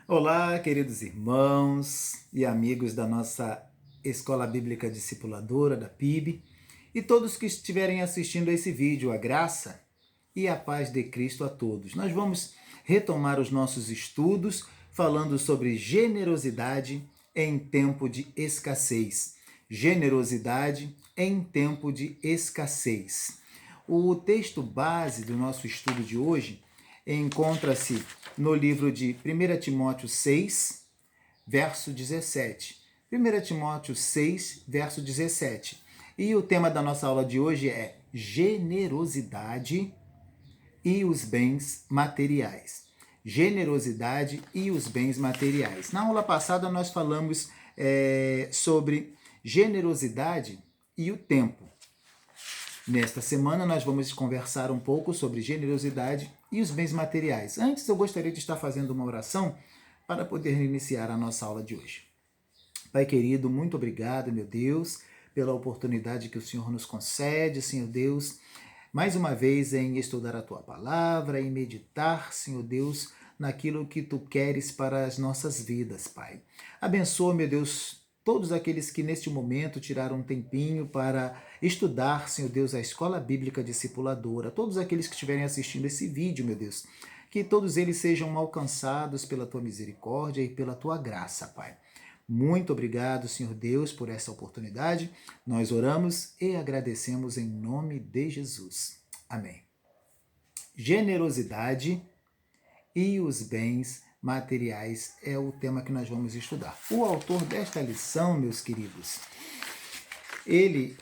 Olá, queridos irmãos e amigos da nossa Escola Bíblica Discipuladora, da PIB, e todos que estiverem assistindo a esse vídeo, a graça e a paz de Cristo a todos. Nós vamos retomar os nossos estudos falando sobre generosidade em tempo de escassez. Generosidade em tempo de escassez. O texto base do nosso estudo de hoje encontra-se no livro de 1 Timóteo 6, verso 17. 1 Timóteo 6, verso 17. E o tema da nossa aula de hoje é generosidade e os bens materiais. Generosidade e os bens materiais. Na aula passada nós falamos sobre generosidade e o tempo. Nesta semana nós vamos conversar um pouco sobre generosidade e os bens materiais. Antes eu gostaria de estar fazendo uma oração para poder iniciar a nossa aula de hoje. Pai querido, muito obrigado, meu Deus, pela oportunidade que o Senhor nos concede, Senhor Deus, mais uma vez em estudar a Tua palavra, em meditar, Senhor Deus, naquilo que Tu queres para as nossas vidas, Pai. Abençoa, meu Deus, todos aqueles que neste momento tiraram um tempinho para estudar, Senhor Deus, a Escola Bíblica Discipuladora, todos aqueles que estiverem assistindo esse vídeo, meu Deus, que todos eles sejam alcançados pela Tua misericórdia e pela Tua graça, Pai. Muito obrigado, Senhor Deus, por essa oportunidade. Nós oramos e agradecemos em nome de Jesus. Amém. Generosidade e os bens materiais é o tema que nós vamos estudar. O autor desta lição, meus queridos, ele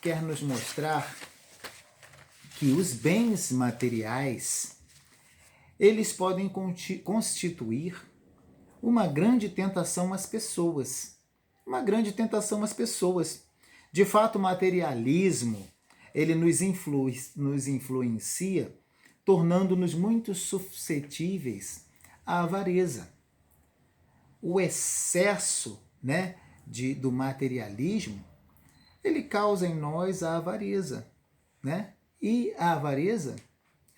quer nos mostrar que os bens materiais, eles podem constituir uma grande tentação às pessoas. Uma grande tentação às pessoas. De fato, o materialismo, ele nos influencia, tornando-nos muito suscetíveis à avareza. O excesso, do materialismo, ele causa em nós a avareza, E a avareza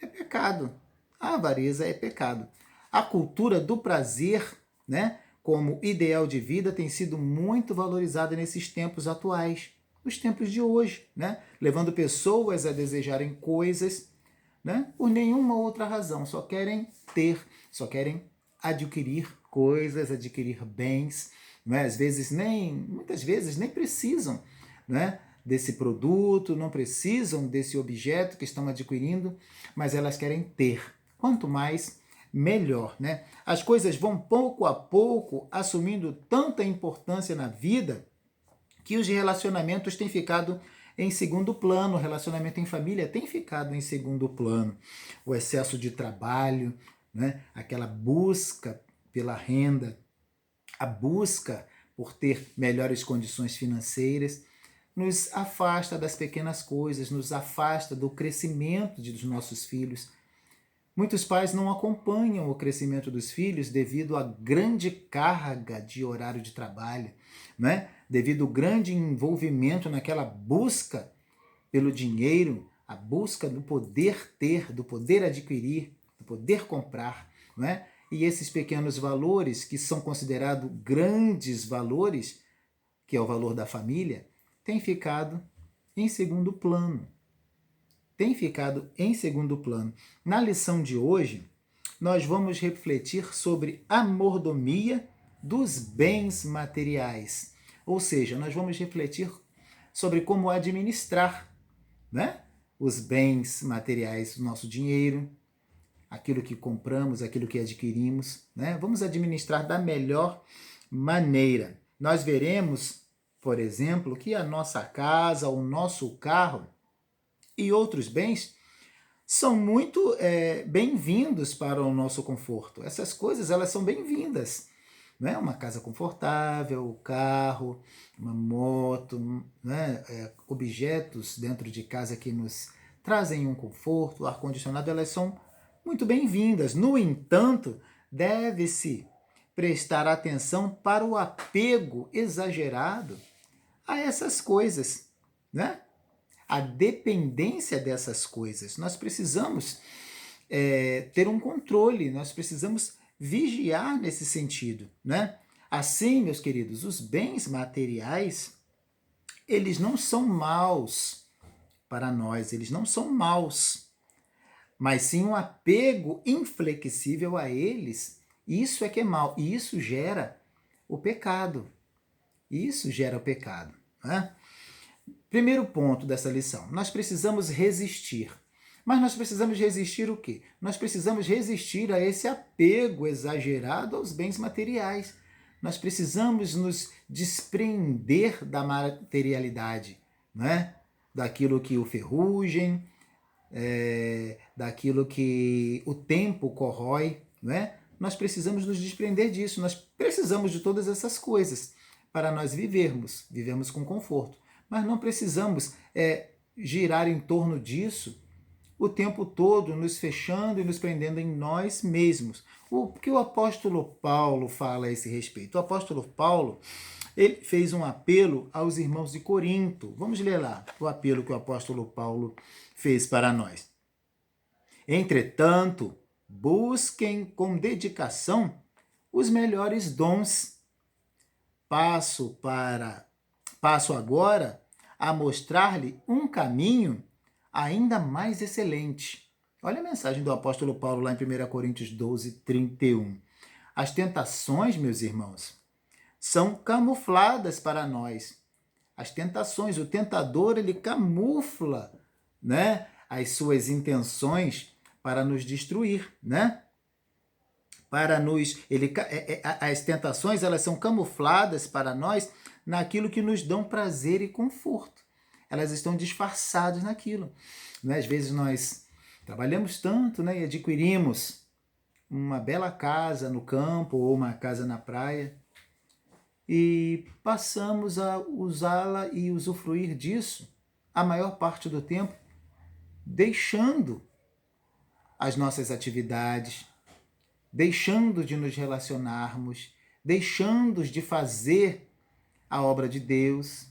é pecado. A avareza é pecado. A cultura do prazer, como ideal de vida, tem sido muito valorizada nesses tempos atuais, nos tempos de hoje, levando pessoas a desejarem coisas, por nenhuma outra razão, só querem ter, só querem adquirir coisas, adquirir bens, muitas vezes nem precisam, desse produto, não precisam desse objeto que estão adquirindo, mas elas querem ter. Quanto mais, melhor, As coisas vão pouco a pouco assumindo tanta importância na vida que os relacionamentos têm ficado em segundo plano, o relacionamento em família tem ficado em segundo plano. O excesso de trabalho, aquela busca pela renda, a busca por ter melhores condições financeiras, nos afasta das pequenas coisas, nos afasta do crescimento dos nossos filhos. Muitos pais não acompanham o crescimento dos filhos devido à grande carga de horário de trabalho, devido ao grande envolvimento naquela busca pelo dinheiro, a busca do poder ter, do poder adquirir, do poder comprar. E esses pequenos valores, que são considerados grandes valores, que é o valor da família, têm ficado em segundo plano. Na lição de hoje, nós vamos refletir sobre a mordomia dos bens materiais. Ou seja, nós vamos refletir sobre como administrar, os bens materiais, o nosso dinheiro, aquilo que compramos, aquilo que adquirimos. Vamos administrar da melhor maneira. Nós veremos, por exemplo, que a nossa casa, o nosso carro e outros bens são muito bem-vindos para o nosso conforto. Essas coisas, elas são bem-vindas. Uma casa confortável, carro, uma moto, objetos dentro de casa que nos trazem um conforto, ar-condicionado, elas são muito bem-vindas. No entanto, deve-se prestar atenção para o apego exagerado a essas coisas, A dependência dessas coisas. Nós precisamos ter um controle, nós precisamos vigiar nesse sentido, né? Assim, meus queridos, os bens materiais, eles não são maus para nós, eles não são maus, mas sim um apego inflexível a eles, isso é que é mal, e isso gera o pecado. Isso gera o pecado, né? Primeiro ponto dessa lição, nós precisamos resistir. Mas nós precisamos resistir o quê? Nós precisamos resistir a esse apego exagerado aos bens materiais. Nós precisamos nos desprender da materialidade, né? Daquilo que o ferrugem, daquilo que o tempo corrói, né? Nós precisamos nos desprender disso, nós precisamos de todas essas coisas para nós vivermos com conforto. Mas não precisamos girar em torno disso o tempo todo, nos fechando e nos prendendo em nós mesmos. O que o apóstolo Paulo fala a esse respeito? O apóstolo Paulo, ele fez um apelo aos irmãos de Corinto. Vamos ler lá o apelo que o apóstolo Paulo fez para nós. Entretanto, busquem com dedicação os melhores dons. Passo agora a mostrar-lhe um caminho ainda mais excelente. Olha a mensagem do apóstolo Paulo lá em 1 Coríntios 12, 31. As tentações, meus irmãos, são camufladas para nós. As tentações, o tentador, ele camufla, né, as suas intenções para nos destruir, né? As tentações, elas são camufladas para nós naquilo que nos dão prazer e conforto. Elas estão disfarçadas naquilo. Né? Às vezes nós trabalhamos tanto, né, e adquirimos uma bela casa no campo ou uma casa na praia e passamos a usá-la e usufruir disso a maior parte do tempo, deixando as nossas atividades, deixando de nos relacionarmos, deixando de fazer a obra de Deus,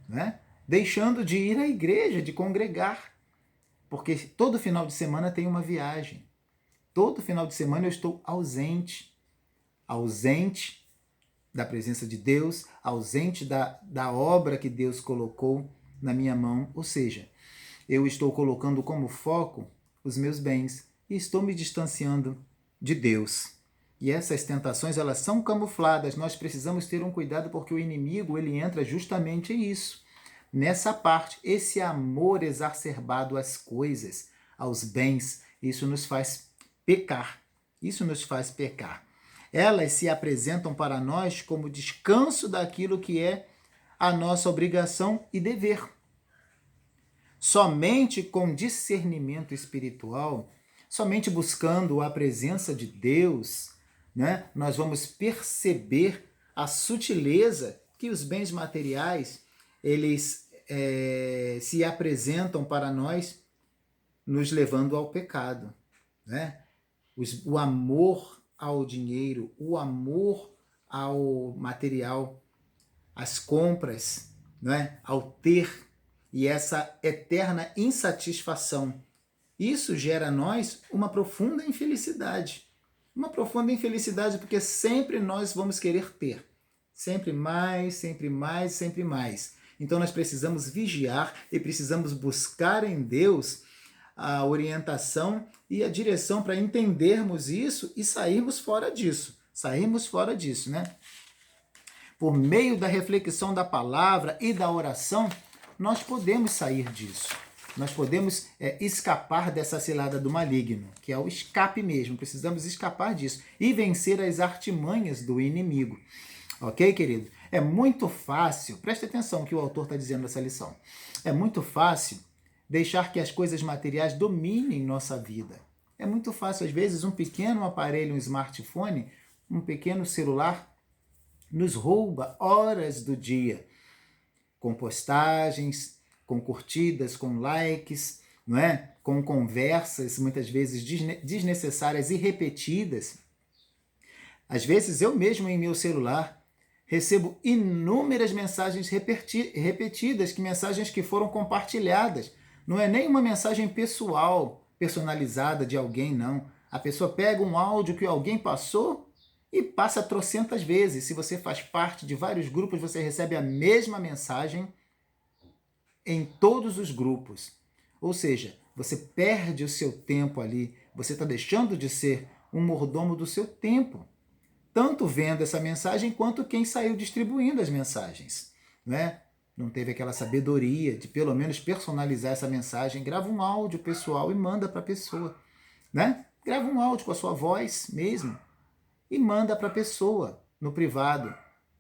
né? Deixando de ir à igreja, de congregar, porque todo final de semana tem uma viagem. Todo final de semana eu estou ausente da presença de Deus, ausente da obra que Deus colocou na minha mão, ou seja, eu estou colocando como foco os meus bens e estou me distanciando de Deus. E essas tentações, elas são camufladas, nós precisamos ter um cuidado porque o inimigo, ele entra justamente isso, nessa parte, esse amor exacerbado às coisas, aos bens, isso nos faz pecar, Elas se apresentam para nós como descanso daquilo que é a nossa obrigação e dever. Somente com discernimento espiritual, somente buscando a presença de Deus, né, nós vamos perceber a sutileza que os bens materiais eles se apresentam para nós, nos levando ao pecado. Né? O amor ao dinheiro, o amor ao material, às compras, né, ao ter, e essa eterna insatisfação. Isso gera a nós uma profunda infelicidade. Uma profunda infelicidade porque sempre nós vamos querer ter. Sempre mais, sempre mais, sempre mais. Então nós precisamos vigiar e precisamos buscar em Deus a orientação e a direção para entendermos isso e sairmos fora disso. Né? Por meio da reflexão da palavra e da oração, nós podemos sair disso. Nós podemos escapar dessa cilada do maligno, que é o escape mesmo. Precisamos escapar disso e vencer as artimanhas do inimigo. Ok, querido? É muito fácil, preste atenção no que o autor está dizendo nessa lição. É muito fácil deixar que as coisas materiais dominem nossa vida. É muito fácil, às vezes, um pequeno aparelho, um smartphone, um pequeno celular, nos rouba horas do dia, com postagens, com curtidas, com likes, não é? Com conversas, muitas vezes desnecessárias e repetidas. Às vezes, eu mesmo em meu celular recebo inúmeras mensagens repetidas, mensagens que foram compartilhadas. Não é nem uma mensagem pessoal, personalizada de alguém, não. A pessoa pega um áudio que alguém passou e passa trocentas vezes. Se você faz parte de vários grupos, você recebe a mesma mensagem em todos os grupos. Ou seja, você perde o seu tempo ali, você está deixando de ser um mordomo do seu tempo, tanto vendo essa mensagem quanto quem saiu distribuindo as mensagens, né? Não teve aquela sabedoria de pelo menos personalizar essa mensagem. Grava um áudio pessoal e manda para a pessoa, né? Grava um áudio com a sua voz mesmo e manda para a pessoa no privado.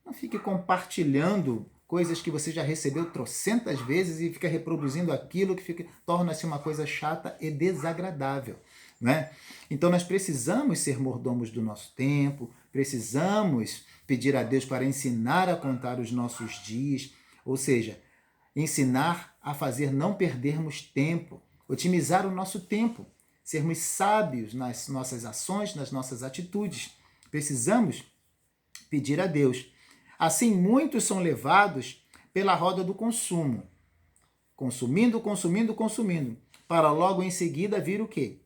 Não fique compartilhando coisas que você já recebeu trocentas vezes e fica reproduzindo aquilo que torna-se uma coisa chata e desagradável, né? Então nós precisamos ser mordomos do nosso tempo, precisamos pedir a Deus para ensinar a contar os nossos dias, ou seja, ensinar a fazer não perdermos tempo, otimizar o nosso tempo, sermos sábios nas nossas ações, nas nossas atitudes. Precisamos pedir a Deus. Assim, muitos são levados pela roda do consumo, consumindo, consumindo, consumindo, para logo em seguida vir o quê?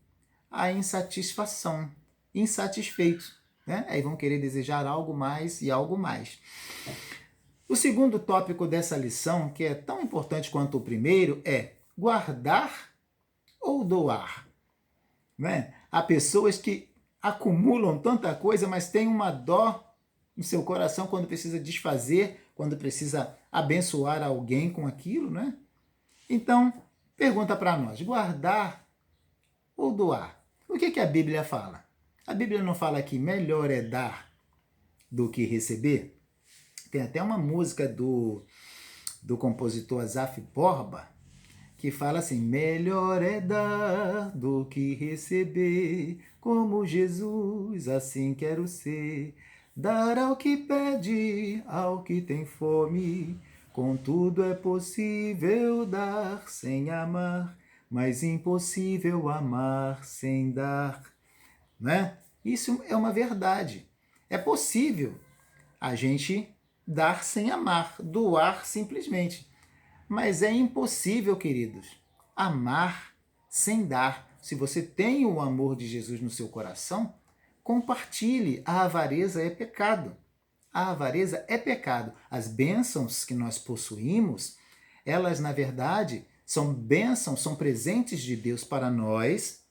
A insatisfação, insatisfeitos, né? Aí vão querer desejar algo mais e algo mais. O segundo tópico dessa lição, que é tão importante quanto o primeiro, é guardar ou doar, né? Há pessoas que acumulam tanta coisa, mas têm uma dó no seu coração quando precisa desfazer, quando precisa abençoar alguém com aquilo, né? Então, pergunta para nós, guardar ou doar? O que a Bíblia fala? A Bíblia não fala que melhor é dar do que receber? Tem até uma música do compositor Asaf Borba, que fala assim, melhor é dar do que receber, como Jesus, assim quero ser. Dar ao que pede, ao que tem fome, contudo é possível dar sem amar, mas impossível amar sem dar, né? Isso é uma verdade. É possível a gente dar sem amar, doar simplesmente. Mas é impossível, queridos, amar sem dar. Se você tem o amor de Jesus no seu coração, compartilhe. A avareza é pecado. A avareza é pecado. As bênçãos que nós possuímos, elas, na verdade, são bênçãos, são presentes de Deus para nós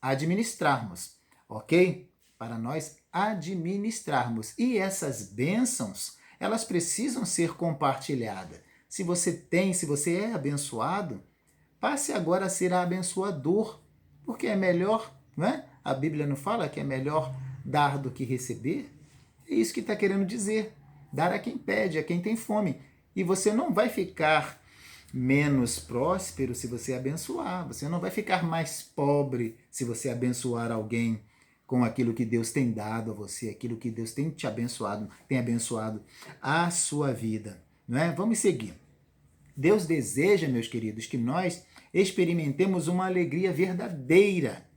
administrarmos, ok? Para nós administrarmos. E essas bênçãos, elas precisam ser compartilhadas. Se você é abençoado, passe agora a ser abençoador, porque é melhor, não é? A Bíblia não fala que é melhor dar do que receber? É isso que está querendo dizer. Dar a quem pede, a quem tem fome. E você não vai ficar menos próspero se você abençoar. Você não vai ficar mais pobre se você abençoar alguém com aquilo que Deus tem dado a você, aquilo que Deus tem te abençoado, tem abençoado a sua vida. Não é? Vamos seguir. Deus deseja, meus queridos, que nós experimentemos uma alegria verdadeira.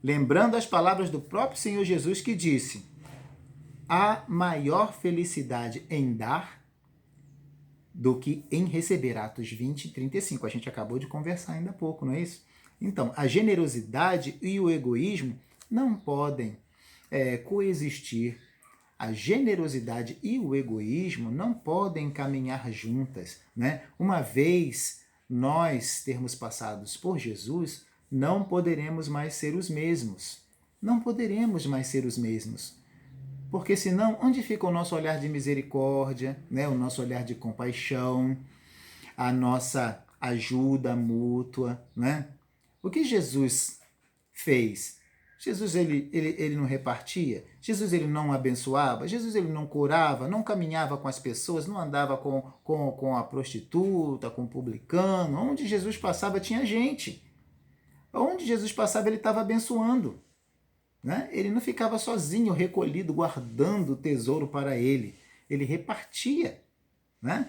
Lembrando as palavras do próprio Senhor Jesus que disse: há maior felicidade em dar do que em receber. Atos 20, 35. A gente acabou de conversar ainda há pouco, não é isso? Então, a generosidade e o egoísmo não podem coexistir. A generosidade e o egoísmo não podem caminhar juntas, né? Uma vez nós termos passado por Jesus, não poderemos mais ser os mesmos. Não poderemos mais ser os mesmos. Porque senão, onde fica o nosso olhar de misericórdia, né? O nosso olhar de compaixão, a nossa ajuda mútua, né? O que Jesus fez? Jesus ele não repartia? Jesus ele não abençoava? Jesus ele não curava? Não caminhava com as pessoas? Não andava com a prostituta, com o publicano? Onde Jesus passava tinha gente. Onde Jesus passava ele estava abençoando. Né? Ele não ficava sozinho, recolhido, guardando o tesouro para ele. Ele repartia. Né?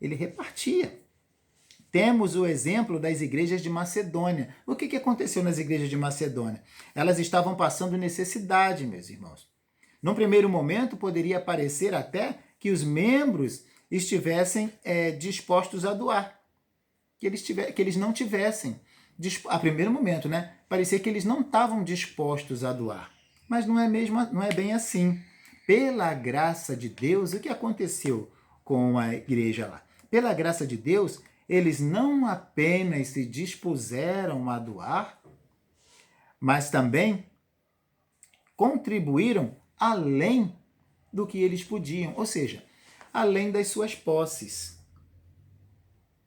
Ele repartia. Temos o exemplo das igrejas de Macedônia. O que aconteceu nas igrejas de Macedônia? Elas estavam passando necessidade, meus irmãos. Num primeiro momento, poderia parecer até que os membros estivessem dispostos a doar. Que eles não tivessem, a primeiro momento, né? parecia que eles não estavam dispostos a doar. Mas não é bem assim. Pela graça de Deus, o que aconteceu com a igreja lá? Pela graça de Deus, eles não apenas se dispuseram a doar, mas também contribuíram além do que eles podiam, ou seja, além das suas posses.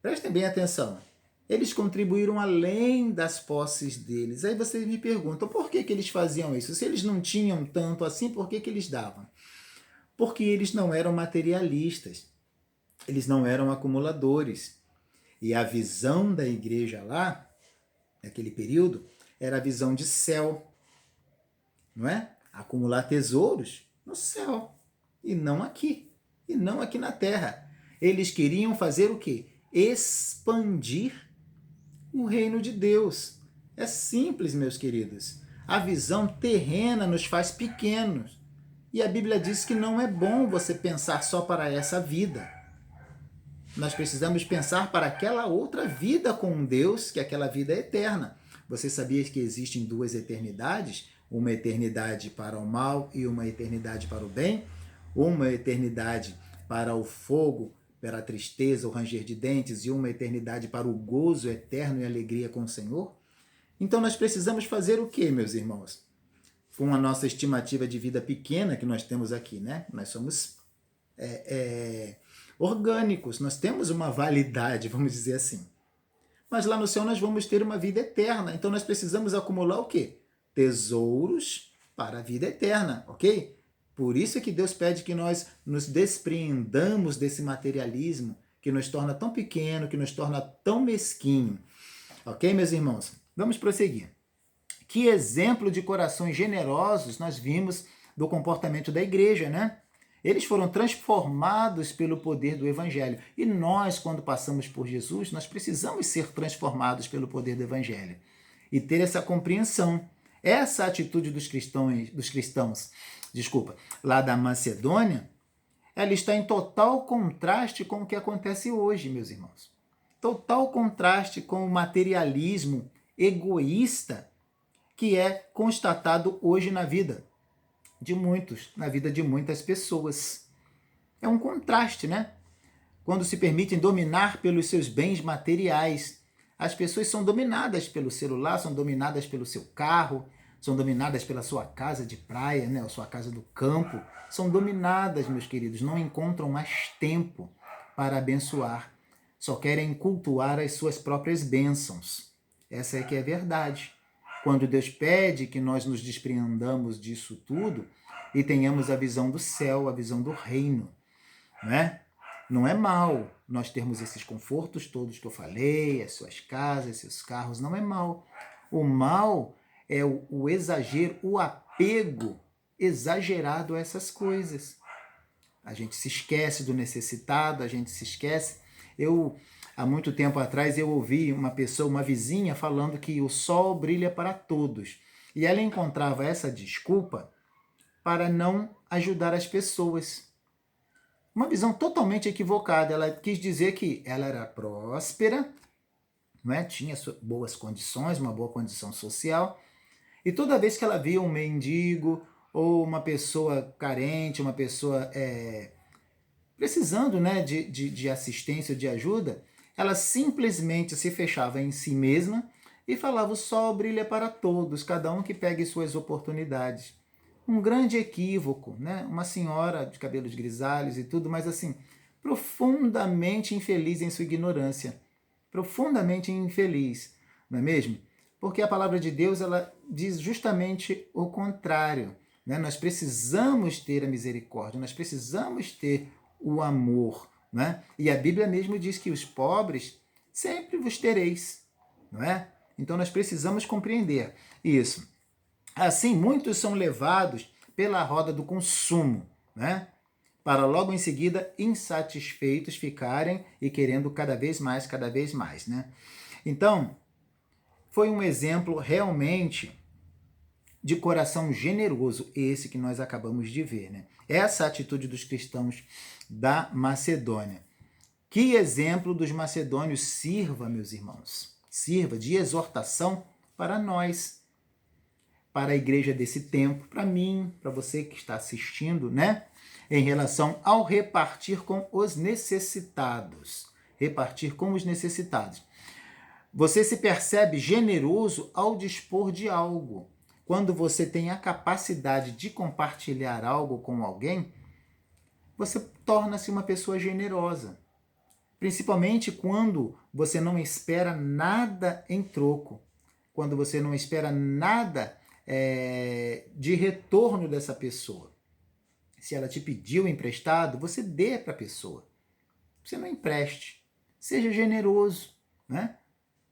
Prestem bem atenção. Eles contribuíram além das posses deles. Aí vocês me perguntam, por que eles faziam isso? Se eles não tinham tanto assim, por que eles davam? Porque eles não eram materialistas. Eles não eram acumuladores. E a visão da igreja lá, naquele período, era a visão de céu. Não é? Acumular tesouros no céu. E não aqui. E não aqui na terra. Eles queriam fazer o quê? Expandir o reino de Deus. É simples, meus queridos. A visão terrena nos faz pequenos. E a Bíblia diz que não é bom você pensar só para essa vida. Nós precisamos pensar para aquela outra vida com Deus, que aquela vida é eterna. Você sabia que existem duas eternidades? Uma eternidade para o mal e uma eternidade para o bem? Uma eternidade para o fogo, para a tristeza, o ranger de dentes, e uma eternidade para o gozo eterno e alegria com o Senhor? Então nós precisamos fazer o quê, meus irmãos? Com a nossa estimativa de vida pequena que nós temos aqui, né? Nós somos orgânicos, nós temos uma validade, vamos dizer assim. Mas lá no céu nós vamos ter uma vida eterna, então nós precisamos acumular o quê? Tesouros para a vida eterna, ok? Por isso é que Deus pede que nós nos despreendamos desse materialismo que nos torna tão pequeno, que nos torna tão mesquinho. Ok, meus irmãos? Vamos prosseguir. Que exemplo de corações generosos nós vimos do comportamento da igreja, né? Eles foram transformados pelo poder do Evangelho. E nós, quando passamos por Jesus, nós precisamos ser transformados pelo poder do Evangelho. E ter essa compreensão. Essa atitude dos cristãos, lá da Macedônia, ela está em total contraste com o que acontece hoje, meus irmãos. Total contraste com o materialismo egoísta que é constatado hoje na vida de muitos, na vida de muitas pessoas. É um contraste, né? Quando se permitem dominar pelos seus bens materiais. As pessoas são dominadas pelo celular, são dominadas pelo seu carro, são dominadas pela sua casa de praia, né? A sua casa do campo. São dominadas, meus queridos, não encontram mais tempo para abençoar. Só querem cultuar as suas próprias bênçãos. Essa é que é a verdade. Quando Deus pede que nós nos despreendamos disso tudo e tenhamos a visão do céu, a visão do reino, né? Não é mal nós termos esses confortos todos que eu falei, as suas casas, seus carros, não é mal. O mal é o exagero, o apego exagerado a essas coisas. A gente se esquece do necessitado, a gente se esquece. Há muito tempo atrás, eu ouvi uma pessoa, uma vizinha, falando que o sol brilha para todos. E ela encontrava essa desculpa para não ajudar as pessoas. Uma visão totalmente equivocada. Ela quis dizer que ela era próspera, não é? Tinha boas condições, uma boa condição social, e toda vez que ela via um mendigo ou uma pessoa carente, uma pessoa precisando, né, de assistência, de ajuda, ela simplesmente se fechava em si mesma e falava: o sol brilha para todos, cada um que pegue suas oportunidades. Um grande equívoco, né? Uma senhora de cabelos grisalhos e tudo, mas assim, profundamente infeliz em sua ignorância. Profundamente infeliz, não é mesmo? Porque a palavra de Deus, ela diz justamente o contrário, né? Nós precisamos ter a misericórdia, nós precisamos ter o amor, né? E a Bíblia mesmo diz que os pobres sempre vos tereis, não é? Então nós precisamos compreender isso. Assim, muitos são levados pela roda do consumo, né? Para logo em seguida, insatisfeitos ficarem e querendo cada vez mais, né? Então, foi um exemplo realmente de coração generoso, esse que nós acabamos de ver, né? Essa atitude dos cristãos da Macedônia. Que exemplo dos macedônios sirva, meus irmãos, sirva de exortação para nós, para a igreja desse tempo, para mim, para você que está assistindo, né? Em relação ao repartir com os necessitados. Repartir com os necessitados. Você se percebe generoso ao dispor de algo. Quando você tem a capacidade de compartilhar algo com alguém, você torna-se uma pessoa generosa. Principalmente quando você não espera nada em troco. Quando você não espera nada de retorno dessa pessoa. Se ela te pediu emprestado, você dê para a pessoa. Você não empreste. Seja generoso, né?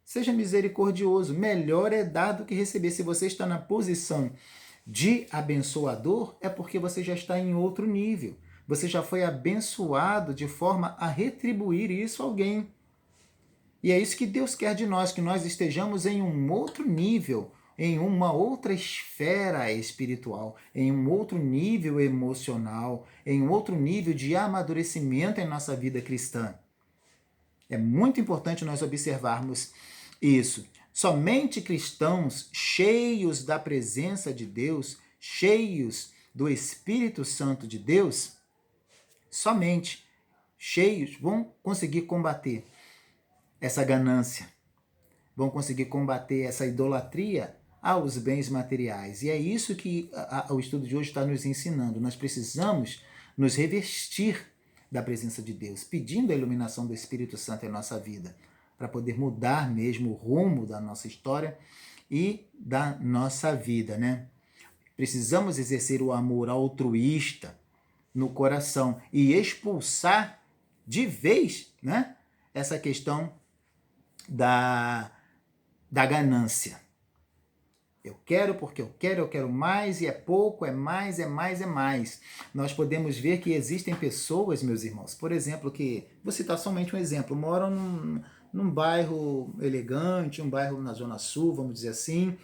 Seja misericordioso. Melhor é dar do que receber. Se você está na posição de abençoador, é porque você já está em outro nível. Você já foi abençoado de forma a retribuir isso a alguém. E é isso que Deus quer de nós, que nós estejamos em um outro nível, em uma outra esfera espiritual, em um outro nível emocional, em um outro nível de amadurecimento em nossa vida cristã. É muito importante nós observarmos isso. Somente cristãos cheios da presença de Deus, cheios do Espírito Santo de Deus, somente cheios vão conseguir combater essa ganância, vão conseguir combater essa idolatria aos bens materiais. E é isso que o estudo de hoje está nos ensinando. Nós precisamos nos revestir da presença de Deus, pedindo a iluminação do Espírito Santo em nossa vida, para poder mudar mesmo o rumo da nossa história e da nossa vida, né? Precisamos exercer o amor altruísta no coração e expulsar de vez, né, essa questão da ganância. Eu quero porque eu quero mais, e é pouco, é mais, é mais, é mais. Nós podemos ver que existem pessoas, meus irmãos, por exemplo, que, vou citar somente um exemplo, moram num bairro elegante, um bairro na Zona Sul, vamos dizer assim,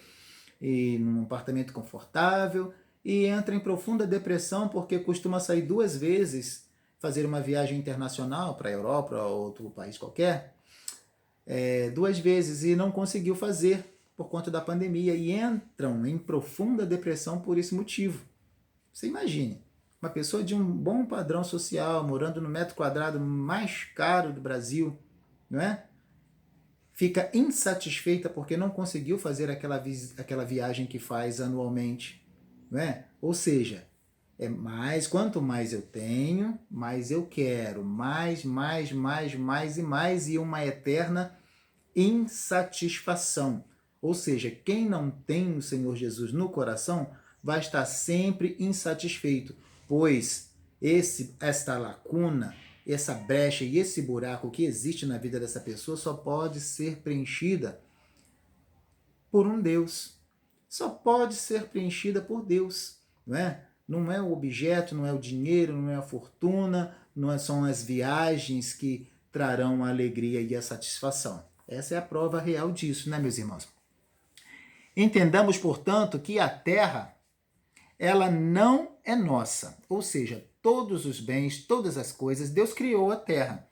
e num apartamento confortável, e entra em profunda depressão porque costuma sair 2 vezes, fazer uma viagem internacional para a Europa ou outro país qualquer, 2 vezes, e não conseguiu fazer por conta da pandemia, e entram em profunda depressão por esse motivo. Você imagine, uma pessoa de um bom padrão social, morando no metro quadrado mais caro do Brasil, não é? Fica insatisfeita porque não conseguiu fazer aquela viagem que faz anualmente, não é? Ou seja, quanto mais eu tenho, mais eu quero, mais e mais, e uma eterna insatisfação. Ou seja, quem não tem o Senhor Jesus no coração vai estar sempre insatisfeito, pois esta lacuna, essa brecha e esse buraco que existe na vida dessa pessoa só pode ser preenchida por um Deus. Só pode ser preenchida por Deus, não é? Não é o objeto, não é o dinheiro, não é a fortuna, não são as viagens que trarão a alegria e a satisfação. Essa é a prova real disso, né, meus irmãos? Entendamos, portanto, que a terra, ela não é nossa. Ou seja, todos os bens, todas as coisas, Deus criou a terra.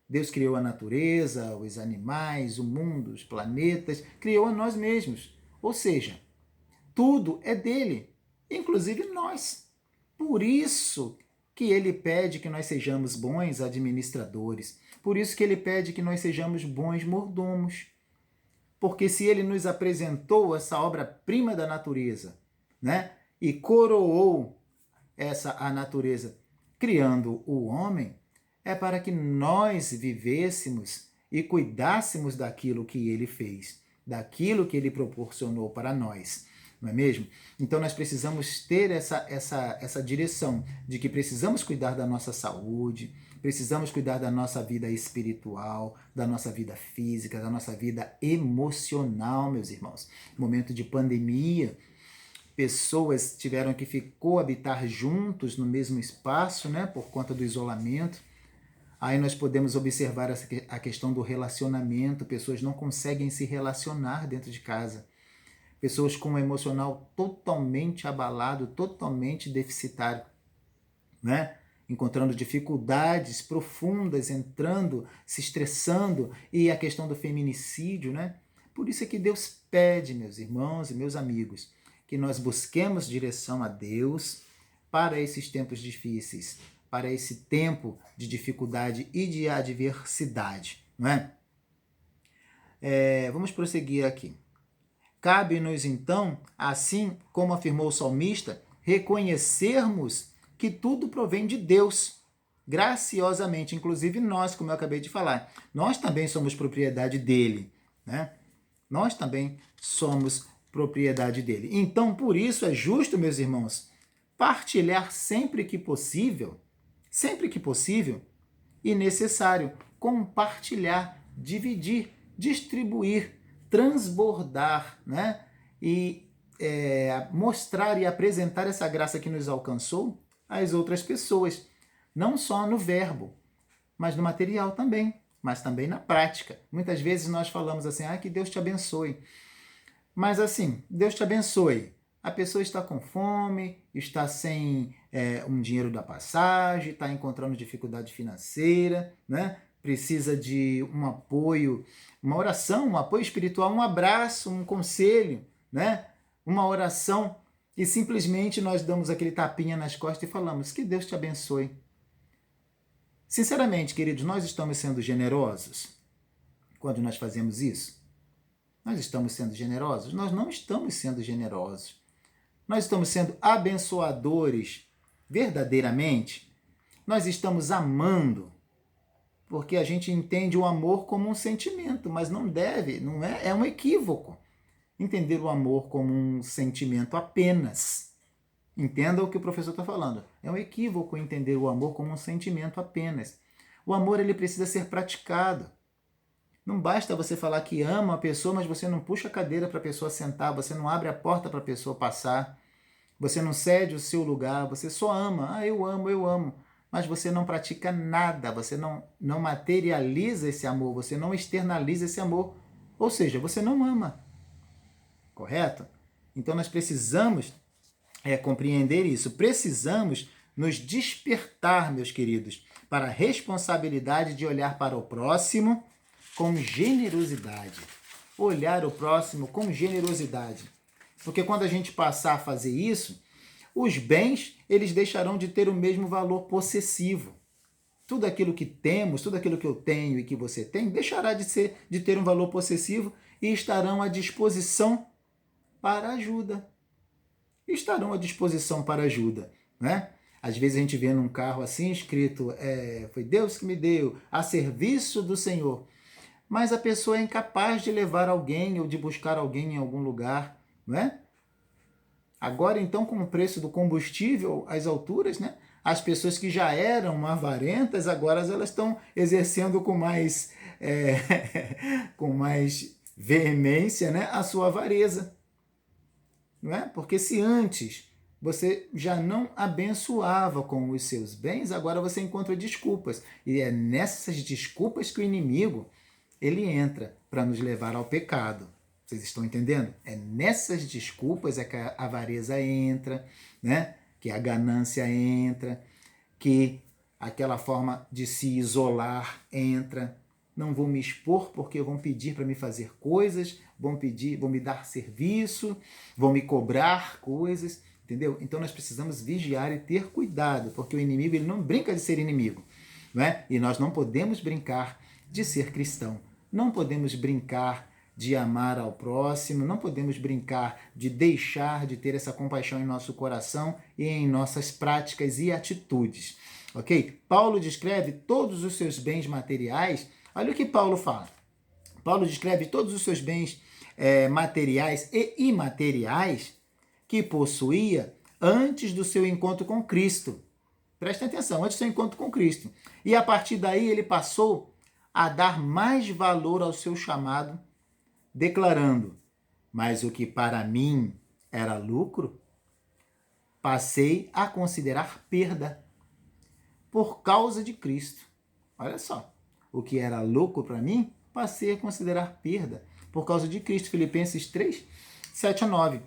Deus criou a natureza, os animais, o mundo, os planetas, criou a nós mesmos. Ou seja, tudo é dele, inclusive nós. Por isso que ele pede que nós sejamos bons administradores. Por isso que ele pede que nós sejamos bons mordomos. Porque se ele nos apresentou essa obra-prima da natureza, né, e coroou a natureza criando o homem, é para que nós vivêssemos e cuidássemos daquilo que ele fez, daquilo que ele proporcionou para nós, não é mesmo? Então nós precisamos ter essa direção de que precisamos cuidar da nossa saúde, precisamos cuidar da nossa vida espiritual, da nossa vida física, da nossa vida emocional, meus irmãos. No momento de pandemia, pessoas tiveram que coabitar juntos no mesmo espaço, né, por conta do isolamento. Aí nós podemos observar a questão do relacionamento. Pessoas não conseguem se relacionar dentro de casa. Pessoas com o emocional totalmente abalado, totalmente deficitário, né? Encontrando dificuldades profundas, entrando, se estressando, e a questão do feminicídio, né? Por isso é que Deus pede, meus irmãos e meus amigos, que nós busquemos direção a Deus para esses tempos difíceis, para esse tempo de dificuldade e de adversidade, não é? Vamos prosseguir aqui. Cabe-nos, então, assim como afirmou o salmista, reconhecermos que tudo provém de Deus, graciosamente, inclusive nós, como eu acabei de falar. Nós também somos propriedade dele, né? Nós também somos propriedade dele. Então, por isso é justo, meus irmãos, partilhar sempre que possível, e necessário, compartilhar, dividir, distribuir, transbordar, né? E mostrar e apresentar essa graça que nos alcançou às outras pessoas, não só no verbo, mas no material também, mas também na prática. Muitas vezes nós falamos assim, que Deus te abençoe. Mas assim, Deus te abençoe. A pessoa está com fome, está sem um dinheiro da passagem, está encontrando dificuldade financeira, né? Precisa de um apoio, uma oração, um apoio espiritual, um abraço, um conselho, né? Uma oração. E simplesmente nós damos aquele tapinha nas costas e falamos, que Deus te abençoe. Sinceramente, queridos, nós estamos sendo generosos quando nós fazemos isso? Nós estamos sendo generosos? Nós não estamos sendo generosos. Nós estamos sendo abençoadores verdadeiramente? Nós estamos amando, porque a gente entende o amor como um sentimento, mas não deve, não é um equívoco entender o amor como um sentimento apenas. Entenda o que o professor está falando. É um equívoco entender o amor como um sentimento apenas. O amor ele precisa ser praticado. Não basta você falar que ama a pessoa, mas você não puxa a cadeira para a pessoa sentar, você não abre a porta para a pessoa passar, você não cede o seu lugar, você só ama. Eu amo. Mas você não pratica nada, você não materializa esse amor, você não externaliza esse amor. Ou seja, você não ama. Correto? Então nós precisamos compreender isso. Precisamos nos despertar, meus queridos, para a responsabilidade de olhar para o próximo com generosidade. Olhar o próximo com generosidade. Porque quando a gente passar a fazer isso, os bens, eles deixarão de ter o mesmo valor possessivo. Tudo aquilo que temos, tudo aquilo que eu tenho e que você tem, deixará de ter um valor possessivo e estarão à disposição para ajuda. Estarão à disposição para ajuda, né? Às vezes a gente vê num carro assim escrito, foi Deus que me deu, a serviço do Senhor. Mas a pessoa é incapaz de levar alguém ou de buscar alguém em algum lugar, não é? Agora, então, com o preço do combustível às alturas, né? As pessoas que já eram avarentas, agora elas estão exercendo com mais, com mais veemência, né? A sua avareza. Não é? Porque se antes você já não abençoava com os seus bens, agora você encontra desculpas. E é nessas desculpas que o inimigo ele entra para nos levar ao pecado. Vocês estão entendendo? É nessas desculpas que a avareza entra, né? Que a ganância entra, que aquela forma de se isolar entra. Não vou me expor porque vão pedir para me fazer coisas, vão me dar serviço, vão me cobrar coisas, entendeu? Então nós precisamos vigiar e ter cuidado, porque o inimigo ele não brinca de ser inimigo, não é? E nós não podemos brincar de ser cristão, não podemos brincar de amar ao próximo, não podemos brincar de deixar de ter essa compaixão em nosso coração e em nossas práticas e atitudes, ok? Paulo descreve todos os seus bens materiais. Olha o que Paulo fala. Paulo descreve todos os seus bens materiais e imateriais que possuía antes do seu encontro com Cristo. Prestem atenção, antes do seu encontro com Cristo. E a partir daí ele passou a dar mais valor ao seu chamado, declarando: mas o que para mim era lucro, passei a considerar perda por causa de Cristo. Olha só. O que era lucro para mim, passei a considerar perda por causa de Cristo. Filipenses 3, 7 a 9.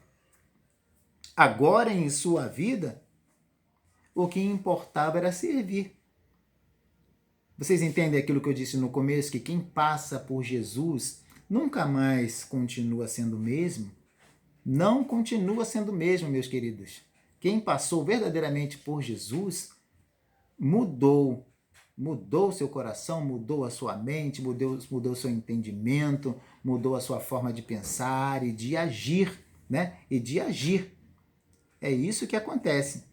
Agora em sua vida, o que importava era servir. Vocês entendem aquilo que eu disse no começo, que quem passa por Jesus nunca mais continua sendo o mesmo. Não continua sendo o mesmo, meus queridos. Quem passou verdadeiramente por Jesus mudou. Mudou seu coração, mudou a sua mente, mudou seu entendimento, mudou a sua forma de pensar e de agir, né? E de agir. É isso que acontece.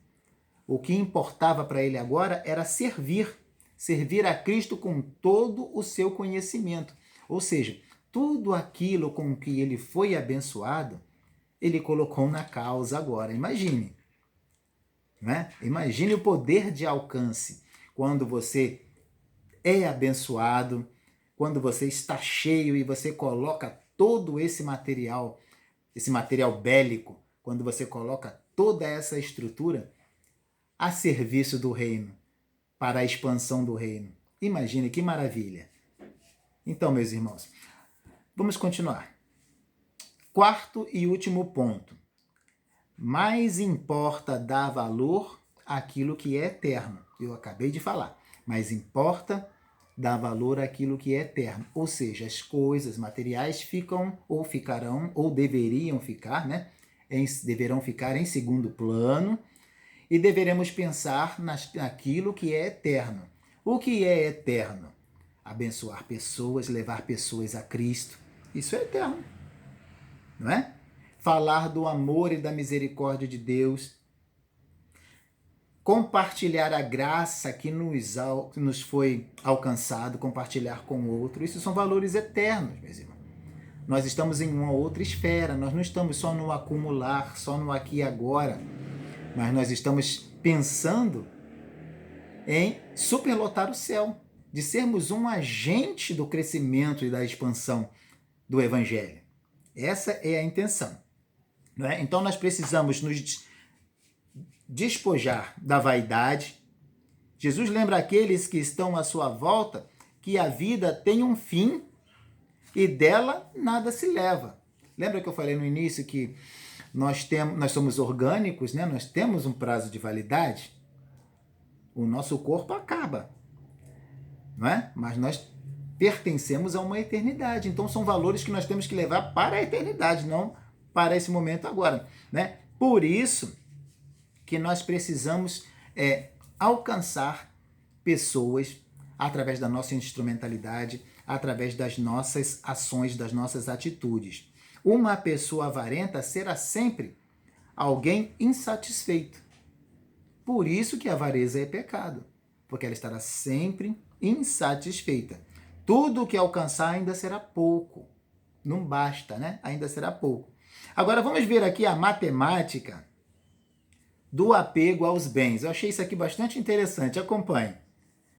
O que importava para ele agora era servir a Cristo com todo o seu conhecimento. Ou seja, tudo aquilo com que ele foi abençoado, ele colocou na causa agora. Imagine, né? Imagine o poder de alcance quando você é abençoado, quando você está cheio e você coloca todo esse material bélico, quando você coloca toda essa estrutura a serviço do reino, para a expansão do reino. Imagine que maravilha. Então, meus irmãos, vamos continuar. Quarto e último ponto. Mais importa dar valor àquilo que é eterno. Eu acabei de falar. Mais importa dar valor àquilo que é eterno. Ou seja, as coisas materiais ficam, ou ficarão, ou deveriam ficar, né? Deverão ficar em segundo plano, e deveremos pensar naquilo que é eterno. O que é eterno? Abençoar pessoas, levar pessoas a Cristo. Isso é eterno, não é? Falar do amor e da misericórdia de Deus. Compartilhar a graça que nos foi alcançado, compartilhar com o outro. Isso são valores eternos, meus irmãos. Nós estamos em uma outra esfera, nós não estamos só no acumular, só no aqui e agora, mas nós estamos pensando em superlotar o céu, de sermos um agente do crescimento e da expansão do Evangelho. Essa é a intenção. Não é? Então nós precisamos nos despojar da vaidade. Jesus lembra aqueles que estão à sua volta que a vida tem um fim e dela nada se leva. Lembra que eu falei no início que nós somos orgânicos, né? Nós temos um prazo de validade? O nosso corpo acaba, não é? Mas nós pertencemos a uma eternidade. Então são valores que nós temos que levar para a eternidade, não para esse momento agora, né? Por isso que nós precisamos alcançar pessoas através da nossa instrumentalidade, através das nossas ações, das nossas atitudes. Uma pessoa avarenta será sempre alguém insatisfeito. Por isso que a avareza é pecado, porque ela estará sempre insatisfeita. Tudo o que alcançar ainda será pouco. Não basta, né? Ainda será pouco. Agora vamos ver aqui a matemática do apego aos bens. Eu achei isso aqui bastante interessante. Acompanhe.